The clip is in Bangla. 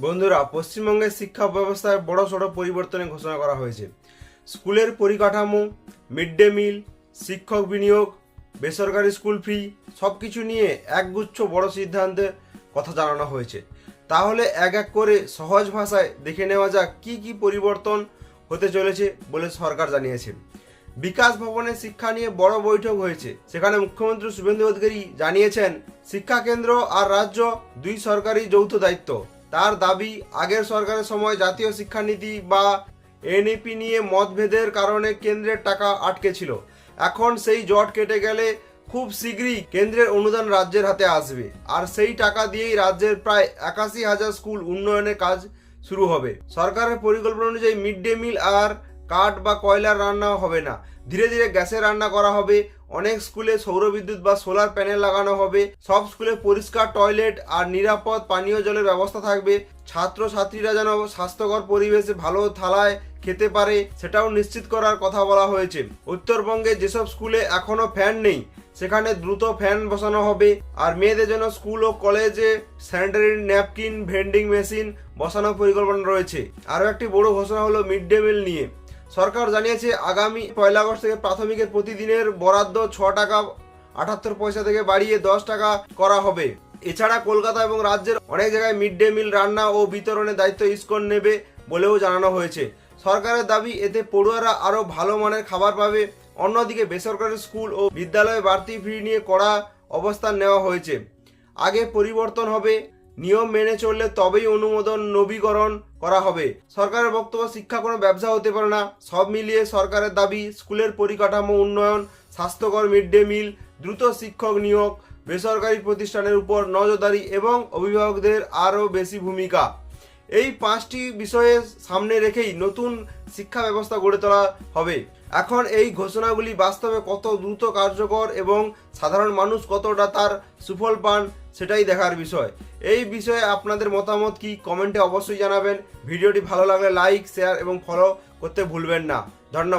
বন্ধুরা, পশ্চিমবঙ্গের শিক্ষা ব্যবস্থায় বড়সড় পরিবর্তনের ঘোষণা করা হয়েছে। স্কুলের পরিকাঠামো, মিড ডে মিল, শিক্ষক বিনিয়োগ, বেসরকারি স্কুল ফি সব কিছু নিয়ে একগুচ্ছ বড় সিদ্ধান্তের কথা জানানো হয়েছে। তাহলে এক এক করে সহজ ভাষায় দেখে নেওয়া যাক কি কি পরিবর্তন হতে চলেছে বলে সরকার জানিয়েছে। বিকাশ ভবনে শিক্ষা নিয়ে বড় বৈঠক হয়েছে। সেখানে মুখ্যমন্ত্রী শুভেন্দু অধিকারী জানিয়েছেন, শিক্ষা কেন্দ্র আর রাজ্য দুই সরকারি যৌথ দায়িত্ব। তার দাবি, আগের সরকারের সময় জাতীয় শিক্ষানীতি বা এনইপি নিয়ে মতভেদের কারণে কেন্দ্রের টাকা আটকে ছিল। এখন সেই জট কেটে গেলে খুব শীঘ্রই কেন্দ্রের অনুদান রাজ্যের হাতে আসবে, আর সেই টাকা দিয়েই রাজ্যের প্রায় 81,000 স্কুল উন্নয়নের কাজ শুরু হবে। সরকারের পরিকল্পনা অনুযায়ী মিড ডে মিল আর কাঠ বা কয়লার রান্না হবে না, ধীরে ধীরে গ্যাসে রান্না করা হবে। অনেক স্কুলে সৌরবিদ্যুৎ বা সোলার প্যানেল লাগানো হবে। সব স্কুলে পরিষ্কার টয়লেট আর নিরাপদ পানীয় জলের ব্যবস্থা থাকবে। ছাত্রছাত্রীরা যেন স্বাস্থ্যকর পরিবেশে ভালো থালায় খেতে পারে সেটাও নিশ্চিত করার কথা বলা হয়েছে। উত্তরবঙ্গে যেসব স্কুলে এখনো ফ্যান নেই সেখানে দ্রুত ফ্যান বসানো হবে। আর মেয়েদের জন্য স্কুল ও কলেজে স্যানিটারি ন্যাপকিন ভেন্ডিং মেশিন বসানোর পরিকল্পনা রয়েছে। আরও একটি বড় ঘোষণা হলো মিড ডে মিল নিয়ে। সরকার জানিয়েছে, আগামী 1 আগস্ট থেকে প্রাথমিকের প্রতিদিনের বরাদ্দ 6 টাকা 78 পয়সা থেকে বাড়িয়ে 10 টাকা করা হবে। এছাড়া কলকাতা এবং রাজ্যের অনেক জায়গায় মিড ডে মিল রান্না ও বিতরণের দায়িত্ব ইসকন নেবে বলেও জানানো হয়েছে। সরকারের দাবি, এতে পড়ুয়ারা আরও ভালো মানের খাবার পাবে। অন্যদিকে বেসরকারি স্কুল ও বিদ্যালয়ে বাড়তি ফি নিয়ে কড়া অবস্থান নেওয়া হয়েছে। আগে পরিবর্তন হবে, নিয়ম মেনে চললে তবেই অনুমোদন নবীকরণ করা হবে। সরকারের বক্তব্য, শিক্ষা কোনো ব্যবসা হতে পারে না। সব মিলিয়ে সরকারের দাবি, স্কুলের পরিকাঠামো উন্নয়ন, স্বাস্থ্যকর মিড ডে মিল, দ্রুত শিক্ষক নিয়োগ, বেসরকারি প্রতিষ্ঠানের উপর নজরদারি এবং অভিভাবকদের আরও বেশি ভূমিকা। এই 5টি বিষয়ে সামনে রেখেই নতুন শিক্ষা ব্যবস্থা গড়ে তোলা হবে। এখন এই ঘোষণাগুলি বাস্তবে কত দ্রুত কার্যকর এবং সাধারণ মানুষ কতটা তার সুফল পান সেটাই দেখার বিষয়। এই বিষয়ে আপনাদের মতামত কি, কমেন্টে অবশ্যই জানাবেন। ভিডিওটি ভালো লাগলে লাইক, শেয়ার এবং ফলো করতে ভুলবেন না। ধন্যবাদ।